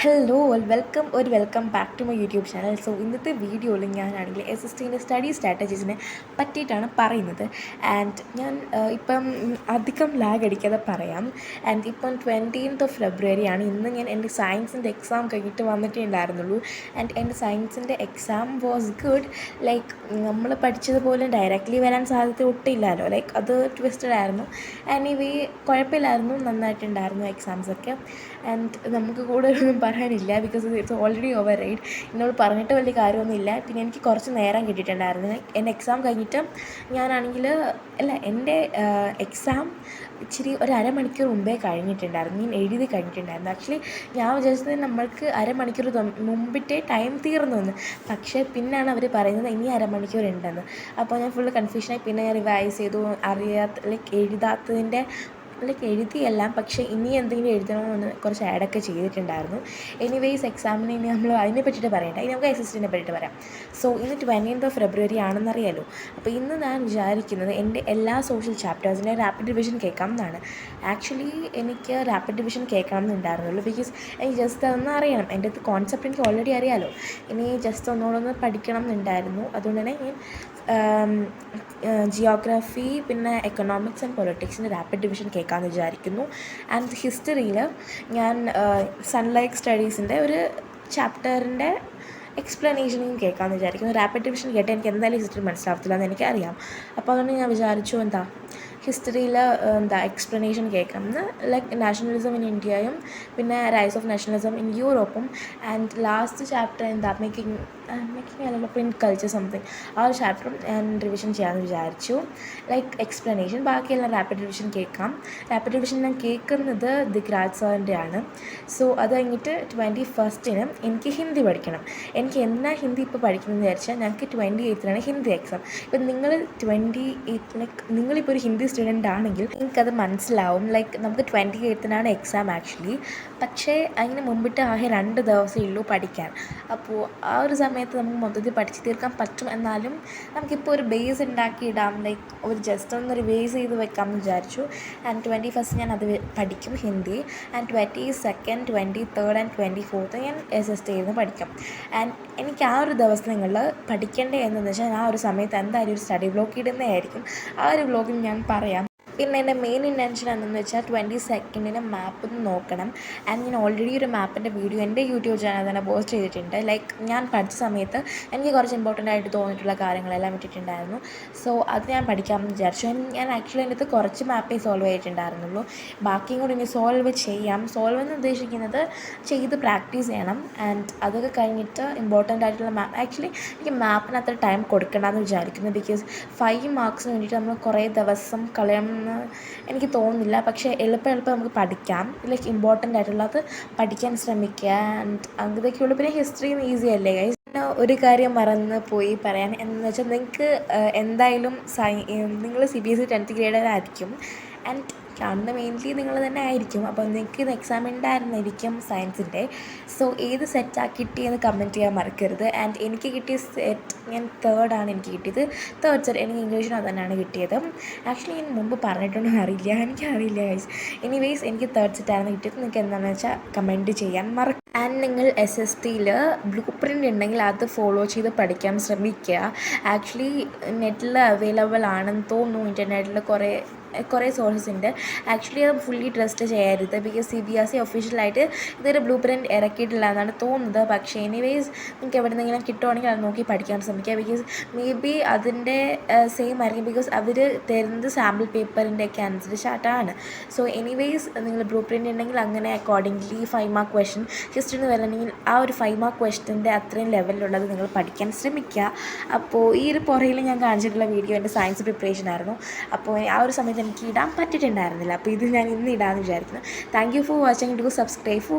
Hello welcome back to my YouTube channel. So ഇന്നത്തെ വീഡിയോയിൽ ഞാനാണെങ്കിൽ SSTൻ്റെ സ്റ്റഡി സ്ട്രാറ്റജീസിനെ പറ്റിയിട്ടാണ് പറയുന്നത്. ആൻഡ് ഞാൻ ഇപ്പം അധികം ലാഗ് അടിക്കാതെ പറയാം. ആൻഡ് ഇപ്പം 20th February ആണ്. ഇന്ന് ഞാൻ എൻ്റെ സയൻസിൻ്റെ എക്സാം കഴിഞ്ഞിട്ട് വന്നിട്ടേ ഉണ്ടായിരുന്നുള്ളൂ. ആൻഡ് എൻ്റെ സയൻസിൻ്റെ എക്സാം വാസ് ഗുഡ്. ലൈക്ക് നമ്മൾ പഠിച്ചതുപോലെ ഡയറക്റ്റ്ലി വരാൻ സാധ്യത ഒട്ടില്ലല്ലോ. ലൈക്ക് അത് ട്വിസ്റ്റഡ് ആയിരുന്നു. എനിവേ കുഴപ്പമില്ലായിരുന്നു, നന്നായിട്ടുണ്ടായിരുന്നു എക്സാംസൊക്കെ. ആൻഡ് നമുക്ക് കൂടുതലൊന്നും പറയാനില്ല, because it's already over ride. എന്നോട് പറഞ്ഞിട്ട് വലിയ കാര്യമൊന്നുമില്ല. പിന്നെ എനിക്ക് കുറച്ച് നേരം കിട്ടിയിട്ടുണ്ടായിരുന്നു. എൻ്റെ എക്സാം കഴിഞ്ഞിട്ട് ഞാനാണെങ്കിൽ എൻ്റെ എക്സാം ഇച്ചിരി ഒരു അരമണിക്കൂർ മുമ്പേ കഴിഞ്ഞിട്ടുണ്ടായിരുന്നു. ഞാൻ എഴുതി കഴിഞ്ഞിട്ടുണ്ടായിരുന്നു. ആക്ച്വലി ഞാൻ വിചാരിച്ചത് നമ്മൾക്ക് അരമണിക്കൂർ മുമ്പിട്ടേ ടൈം തീർന്നു എന്ന്. പക്ഷേ പിന്നെയാണ് അവർ പറയുന്നത് ഇനി അരമണിക്കൂർ ഉണ്ടെന്ന്. അപ്പോൾ ഞാൻ ഫുള്ള് കൺഫ്യൂഷനായി. പിന്നെ ഞാൻ റിവൈസ് ചെയ്തു. എഴുതാത്തതിൻ്റെ എഴുതിയെല്ലാം, പക്ഷേ ഇനി എന്തെങ്കിലും എഴുതണമെന്ന് കുറച്ച് ആഡൊക്കെ ചെയ്തിട്ടുണ്ടായിരുന്നു. എനിവേയ്സ് എക്സാമിന് ഇനി നമ്മൾ അതിനെ പറ്റിയിട്ട് പറയണ്ട. ഇനി നമുക്ക് SSTനെ പറ്റിയിട്ട് പറയാം. സോ ഇന്ന് 20th February ആണെന്നറിയാലോ. അപ്പോൾ ഇന്ന് ഞാൻ വിചാരിക്കുന്നത് എൻ്റെ എല്ലാ സോഷ്യൽ ചാപ്റ്റേഴ്സിൻ്റെ റാപ്പിഡ് റിവിഷൻ കേൾക്കാം എന്നാണ്. ആക്ച്വലി എനിക്ക് റാപ്പിഡ് റിവിഷൻ കേൾക്കണം എന്നുണ്ടായിരുന്നുള്ളൂ, ബിക്കോസ് എനിക്ക് ജസ്റ്റ് അതൊന്ന് അറിയണം. എൻ്റെ കോൺസെപ്റ്റ് എനിക്ക് ഓൾറെഡി അറിയാമല്ലോ. ഇനി ജസ്റ്റ് ഒന്നുകൂടെ പഠിക്കണം എന്നുണ്ടായിരുന്നു. അതുകൊണ്ട് തന്നെ ഞാൻ ജിയോഗ്രഫി, പിന്നെ എക്കണോമിക്സ് ആൻഡ് പൊളിറ്റിക്സിൻ്റെ റാപ്പിഡ് ഡിവിഷൻ കേൾക്കാമെന്ന് വിചാരിക്കുന്നു. ആൻഡ് ഹിസ്റ്ററിയിൽ ഞാൻ സൺലൈറ്റ് സ്റ്റഡീസിൻ്റെ ഒരു ചാപ്റ്ററിൻ്റെ എക്സ്പ്ലനേഷനും കേൾക്കാമെന്ന് വിചാരിക്കുന്നു. റാപ്പിഡ് ഡിവിഷൻ കേട്ടാൽ എനിക്ക് എന്തായാലും ഹിസ്റ്ററി മനസ്സിലാവത്തില്ല എന്ന് എനിക്കറിയാം. അപ്പോൾ അതുകൊണ്ട് ഞാൻ വിചാരിച്ചു ഹിസ്റ്ററിയിൽ എക്സ്പ്ലനേഷൻ കേൾക്കാമെന്ന്. ലൈക്ക് നാഷണലിസം ഇൻ ഇന്ത്യയും പിന്നെ റൈസ് ഓഫ് നാഷണലിസം ഇൻ യൂറോപ്പും. ആൻഡ് ലാസ്റ്റ് ചാപ്റ്റർ മേക്കിംഗ് അല്ലല്ലോ, പ്രിൻറ്റ് കൾച്ചർ സംതിങ്, ആ ഒരു ചാപ്റ്ററും ഞാൻ റിവിഷൻ ചെയ്യാമെന്ന് വിചാരിച്ചു. ലൈക്ക് എക്സ്പ്ലനേഷൻ, ബാക്കിയെല്ലാം റാപ്പിഡ് റിവിഷൻ കേൾക്കാം. റാപ്പിഡ് റിവിഷൻ ഞാൻ കേൾക്കുന്നത് ദിഗ്രാജ് സാറിൻ്റെ ആണ്. സോ അത് കഴിഞ്ഞിട്ട് 21st എനിക്ക് ഹിന്ദി പഠിക്കണം. എനിക്ക് എന്തിനാണ് ഹിന്ദി ഇപ്പോൾ പഠിക്കുന്നതെന്ന് വിചാരിച്ചാൽ ഞങ്ങൾക്ക് 28th ഹിന്ദി എക്സാം. ഇപ്പം നിങ്ങൾ 28 നിങ്ങളിപ്പോൾ ഒരു ഹിന്ദി സ്റ്റുഡൻ്റ് ആണെങ്കിൽ നിങ്ങൾക്കത് മനസ്സിലാവും. ലൈക്ക് നമുക്ക് 28th എക്സാം ആക്ച്വലി. പക്ഷേ അതിന് മുമ്പിട്ട് ആകെ 2 ദിവസമേ ഉള്ളൂ പഠിക്കാൻ. അപ്പോൾ ആ ഒരു സമയത്ത് നമുക്ക് മൊത്തത്തിൽ പഠിച്ച് തീർക്കാൻ പറ്റും. എന്നാലും നമുക്കിപ്പോൾ ഒരു ബേസ് ഉണ്ടാക്കിയിടാം. ലൈക്ക് ഒരു ജസ്റ്റ് ഒന്ന് റിവൈസ് ചെയ്ത് വെക്കാമെന്ന് വിചാരിച്ചു. ആൻഡ് 21st ഞാൻ അത് പഠിക്കും Hindi. And 22nd, 23rd and 24th ഞാൻ SST പഠിക്കും. ആൻഡ് എനിക്ക് ആ ഒരു ദിവസങ്ങളിൽ പഠിക്കേണ്ടത് എന്താണെന്ന് വെച്ചാൽ ആ ഒരു സമയത്ത് എന്തായാലും ഒരു സ്റ്റഡി ബ്ലോക്ക് ഇടുന്നതായിരിക്കും. ആ ഒരു ബ്ലോഗിൽ ഞാൻ പറയാം. പിന്നെ എൻ്റെ മെയിൻ ഇൻറ്റൻഷൻ എന്താണെന്ന് വെച്ചാൽ 22nd മാപ്പ് നോക്കണം. ആൻഡ് ഞാൻ ഓൾറെഡി ഒരു മാപ്പിൻ്റെ വീഡിയോ എൻ്റെ യൂട്യൂബ് ചാനൽ തന്നെ പോസ്റ്റ് ചെയ്തിട്ടുണ്ട്. ലൈക്ക് ഞാൻ പഠിച്ച സമയത്ത് എനിക്ക് കുറച്ച് ഇമ്പോർട്ടൻ്റ് ആയിട്ട് തോന്നിയിട്ടുള്ള കാര്യങ്ങളെല്ലാം ഇട്ടിട്ടുണ്ടായിരുന്നു. സോ അത് ഞാൻ പഠിക്കാമെന്ന് വിചാരിച്ചു. ഞാൻ ആക്ച്വലി എൻ്റെ അടുത്ത് കുറച്ച് മാപ്പേ സോൾവ് ചെയ്തിട്ടുണ്ടായിരുന്നുള്ളൂ. ബാക്കിയും കൂടി ഇനി സോൾവ് ചെയ്യാം. സോൾവ് എന്ന് ഉദ്ദേശിക്കുന്നത് ചെയ്ത് പ്രാക്ടീസ് ചെയ്യണം. ആൻഡ് അതൊക്കെ കഴിഞ്ഞിട്ട് ഇമ്പോർട്ടൻ്റ് ആയിട്ടുള്ള മാപ്പ്, ആക്ച്വലി എനിക്ക് മാപ്പിന് അത്ര ടൈം കൊടുക്കണമെന്ന് വിചാരിക്കുന്നു. ബിക്കോസ് 5 മാർക്സിന് വേണ്ടിയിട്ട് നമ്മൾ കുറേ ദിവസം കളയണമെന്ന് എനിക്ക് തോന്നുന്നില്ല. പക്ഷേ എളുപ്പം നമുക്ക് പഠിക്കാം. ലൈക്ക് ഇമ്പോർട്ടൻ്റ് ആയിട്ടുള്ളത് പഠിക്കാൻ ശ്രമിക്കുക. ആൻഡ് അതൊക്കെയുള്ളൂ. പിന്നെ ഹിസ്റ്ററി ഈസി അല്ലേ ഗൈസ്. പിന്നെ ഒരു കാര്യം മറന്ന് പോയി പറയാൻ, എന്ന് വെച്ചാൽ നിങ്ങൾക്ക് എന്തായാലും നിങ്ങൾ CBSE 10th ഗ്രേഡറായിരിക്കും. ആൻഡ് കാണുന്ന മെയിൻലി നിങ്ങൾ തന്നെ ആയിരിക്കും. അപ്പോൾ നിങ്ങൾക്ക് ഇത് എക്സാം ഉണ്ടായിരുന്നിരിക്കും സയൻസിൻ്റെ. സോ ഏത് സെറ്റാണ് കിട്ടിയെന്ന് കമൻറ്റ് ചെയ്യാൻ മറക്കരുത്. ആൻഡ് എനിക്ക് കിട്ടിയ സെറ്റ് ഞാൻ 3rd ആണ് എനിക്ക് കിട്ടിയത്. 3rd സെറ്റ് എനിക്ക് ഇംഗ്ലീഷിന് അത് തന്നെയാണ് കിട്ടിയത്. ആക്ച്വലി ഞാൻ മുമ്പ് പറഞ്ഞിട്ടുണ്ടോ അറിയില്ല, എനിക്കറിയില്ല ഗൈസ്. എനിവേയ്സ് എനിക്ക് 3rd സെറ്റായിരുന്നു കിട്ടിയത്. നിങ്ങൾക്ക് എന്താണെന്ന് വെച്ചാൽ കമൻറ്റ് ചെയ്യാൻ മറക്കും. ആൻഡ് നിങ്ങൾ SSTയിൽ ബ്ലൂ പ്രിൻ്റ് ഉണ്ടെങ്കിൽ അത് ഫോളോ ചെയ്ത് പഠിക്കാൻ ശ്രമിക്കുക. ആക്ച്വലി നെറ്റിൽ അവൈലബിൾ ആണെന്ന് തോന്നുന്നു. ഇൻ്റർനെറ്റിൽ കുറേ സോഴ്സസ് ഉണ്ട്. ആക്ച്വലി അത് ഫുള്ളി ട്രസ്റ്റ് ചെയ്യരുത്. ബിക്കോസ് CBSE ഒഫീഷ്യലായിട്ട് ഇതൊരു ബ്ലൂ പ്രിൻ്റ് ഇറക്കിയിട്ടില്ല എന്നാണ് തോന്നുന്നത്. പക്ഷേ എനിവേയ്സ് നിങ്ങൾക്ക് എവിടെ നിന്നെങ്കിലും കിട്ടുവാണെങ്കിൽ അത് നോക്കി പഠിക്കാൻ ശ്രമിക്കുക. ബിക്കോസ് മേ ബി അതിൻ്റെ സെയിം ആയിരിക്കും. ബിക്കോസ് അവർ തരുന്നത് സാമ്പിൾ പേപ്പറിൻ്റെയൊക്കെ അനുസരിച്ചായിട്ടാണ്. സോ എനിവേയ്സ് നിങ്ങൾ ബ്ലൂ പ്രിൻ്റ് ഉണ്ടെങ്കിൽ അങ്ങനെ അക്കോർഡിംഗ്ലി 5 മാർക്ക് ക്വസ്റ്റ്യൻ ഹിസ്റ്ററിന് വരണമെങ്കിൽ ആ ഒരു 5 മാർക്ക് ക്വസ്റ്റ്യൻ്റെ അത്രയും ലെവലിലുള്ളത് നിങ്ങൾ പഠിക്കാൻ ശ്രമിക്കുക. അപ്പോൾ ഈ ഒരു പുറയിൽ ഞാൻ കാണിച്ചിട്ടുള്ള വീഡിയോ എൻ്റെ സയൻസ് പ്രിപ്പറേഷൻ ആയിരുന്നു. അപ്പോൾ ആ ഒരു സമയത്ത് എനിക്ക് ഇടാൻ പറ്റിയിട്ടുണ്ടായിരുന്നില്ല. അപ്പോൾ ഇത് ഞാൻ ഇന്ന് ഇടാമെന്ന് വിചാരിക്കുന്നു. Thank you for watching. Do subscribe four